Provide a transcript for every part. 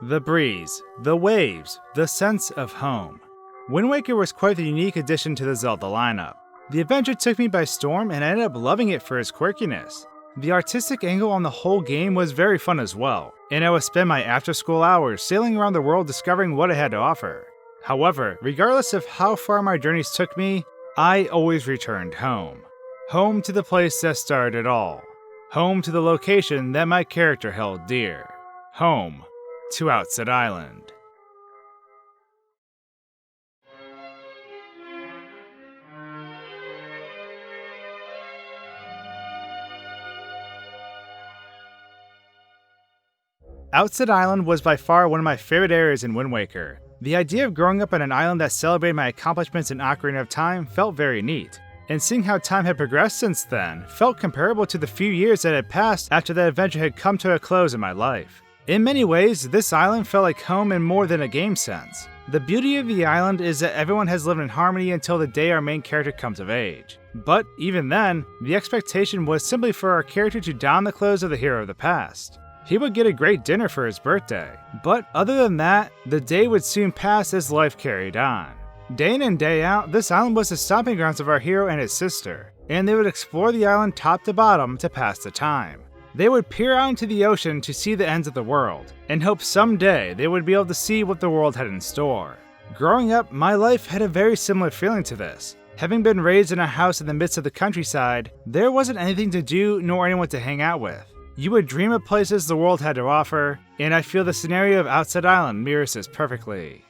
The breeze, the waves, the sense of home. Wind Waker was quite the unique addition to the Zelda lineup. The adventure took me by storm and I ended up loving it for its quirkiness. The artistic angle on the whole game was very fun as well, and I would spend my after-school hours sailing around the world discovering what it had to offer. However, regardless of how far my journeys took me, I always returned home. Home to the place that started it all. Home to the location that my character held dear. Home to Outset Island. Outset Island was by far one of my favorite areas in Wind Waker. The idea of growing up on an island that celebrated my accomplishments in Ocarina of Time felt very neat, and seeing how time had progressed since then felt comparable to the few years that had passed after that adventure had come to a close in my life. In many ways, this island felt like home in more than a game sense. The beauty of the island is that everyone has lived in harmony until the day our main character comes of age. But even then, the expectation was simply for our character to don the clothes of the hero of the past. He would get a great dinner for his birthday, but other than that, the day would soon pass as life carried on. Day in and day out, this island was the stomping grounds of our hero and his sister, and they would explore the island top to bottom to pass the time. They would peer out into the ocean to see the ends of the world, and hope someday they would be able to see what the world had in store. Growing up, my life had a very similar feeling to this. Having been raised in a house in the midst of the countryside, there wasn't anything to do nor anyone to hang out with. You would dream of places the world had to offer, and I feel the scenario of Outset Island mirrors this perfectly.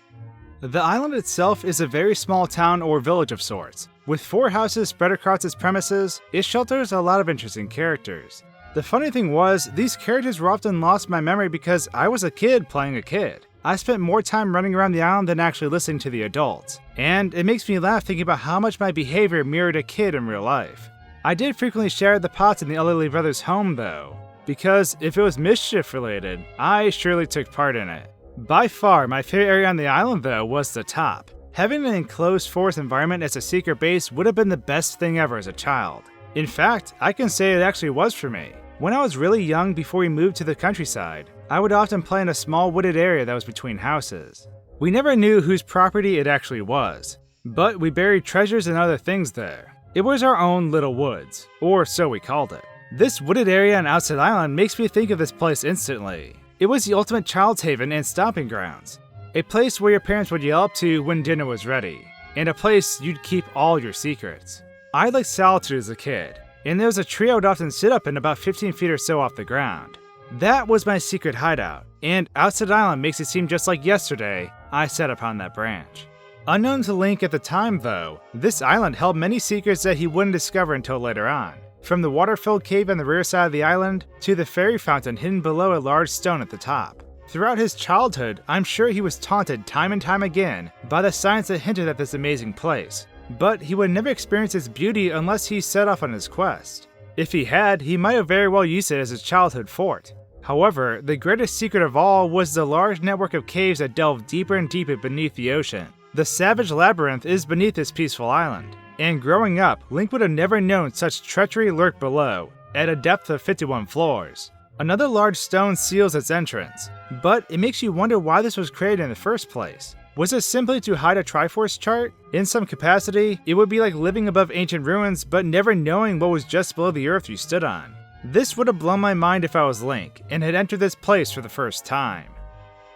The island itself is a very small town or village of sorts. With 4 houses spread across its premises, it shelters a lot of interesting characters. The funny thing was, these characters were often lost in my memory because I was a kid playing a kid. I spent more time running around the island than actually listening to the adults, and it makes me laugh thinking about how much my behavior mirrored a kid in real life. I did frequently share the pots in the elderly brother's home though, because if it was mischief related, I surely took part in it. By far, my favorite area on the island though was the top. Having an enclosed forest environment as a secret base would have been the best thing ever as a child. In fact, I can say it actually was for me. When I was really young before we moved to the countryside, I would often play in a small wooded area that was between houses. We never knew whose property it actually was, but we buried treasures and other things there. It was our own little woods, or so we called it. This wooded area on Outset Island makes me think of this place instantly. It was the ultimate child's haven and stomping grounds. A place where your parents would yell up to when dinner was ready, and a place you'd keep all your secrets. I liked solitude as a kid, and there was a tree I would often sit up in about 15 feet or so off the ground. That was my secret hideout, and Outset Island makes it seem just like yesterday I sat upon that branch. Unknown to Link at the time though, this island held many secrets that he wouldn't discover until later on. From the water-filled cave on the rear side of the island, to the fairy fountain hidden below a large stone at the top. Throughout his childhood, I'm sure he was taunted time and time again by the signs that hinted at this amazing place. But he would never experience its beauty unless he set off on his quest. If he had, he might have very well used it as his childhood fort. However, the greatest secret of all was the large network of caves that delve deeper and deeper beneath the ocean. The Savage Labyrinth is beneath this peaceful island, and growing up, Link would have never known such treachery lurked below, at a depth of 51 floors. Another large stone seals its entrance, but it makes you wonder why this was created in the first place. Was it simply to hide a Triforce chart? In some capacity, it would be like living above ancient ruins but never knowing what was just below the earth you stood on. This would have blown my mind if I was Link, and had entered this place for the first time.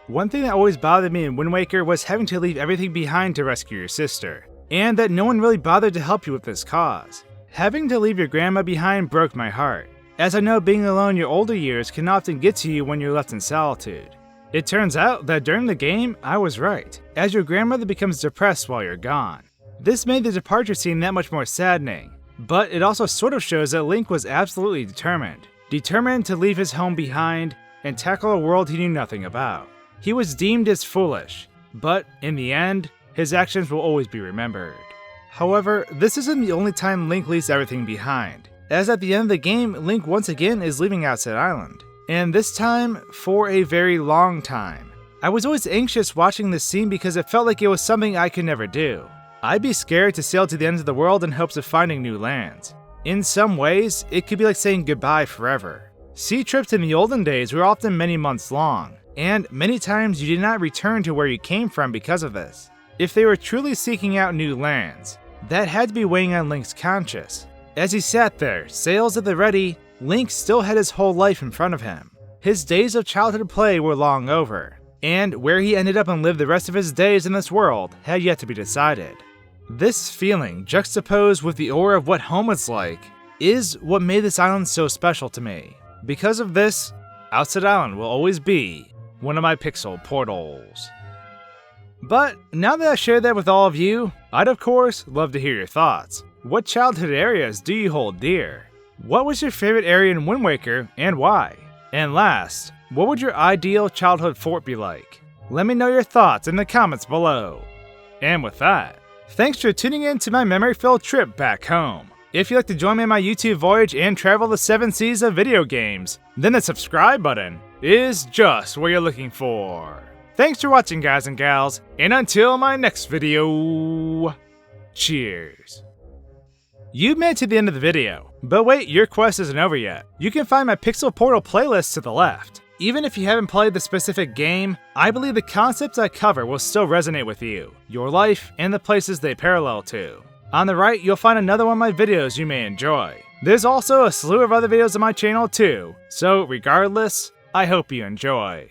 One thing that always bothered me in Wind Waker was having to leave everything behind to rescue your sister, and that no one really bothered to help you with this cause. Having to leave your grandma behind broke my heart, as I know being alone in your older years can often get to you when you're left in solitude. It turns out that during the game, I was right, as your grandmother becomes depressed while you're gone. This made the departure scene that much more saddening, but it also sort of shows that Link was absolutely determined to leave his home behind and tackle a world he knew nothing about. He was deemed as foolish, but in the end, his actions will always be remembered. However, this isn't the only time Link leaves everything behind, as at the end of the game, Link once again is leaving Outset Island. And this time, for a very long time. I was always anxious watching this scene because it felt like it was something I could never do. I'd be scared to sail to the ends of the world in hopes of finding new lands. In some ways, it could be like saying goodbye forever. Sea trips in the olden days were often many months long, and many times you did not return to where you came from because of this. If they were truly seeking out new lands, that had to be weighing on Link's conscience. As he sat there, sails at the ready, Link still had his whole life in front of him. His days of childhood play were long over, and where he ended up and lived the rest of his days in this world had yet to be decided. This feeling, juxtaposed with the aura of what home is like, is what made this island so special to me. Because of this, Outset Island will always be one of my pixel portals. But now that I shared that with all of you, I'd of course love to hear your thoughts. What childhood areas do you hold dear? What was your favorite area in Wind Waker and why? And last, what would your ideal childhood fort be like? Let me know your thoughts in the comments below. And with that, thanks for tuning in to my memory-filled trip back home. If you'd like to join me on my YouTube voyage and travel the 7 seas of video games, then the subscribe button is just what you're looking for. Thanks for watching, guys and gals, and until my next video, cheers. You've made it to the end of the video, but wait, your quest isn't over yet. You can find my Pixel Portal playlist to the left. Even if you haven't played the specific game, I believe the concepts I cover will still resonate with you, your life, and the places they parallel to. On the right, you'll find another one of my videos you may enjoy. There's also a slew of other videos on my channel too, so regardless, I hope you enjoy.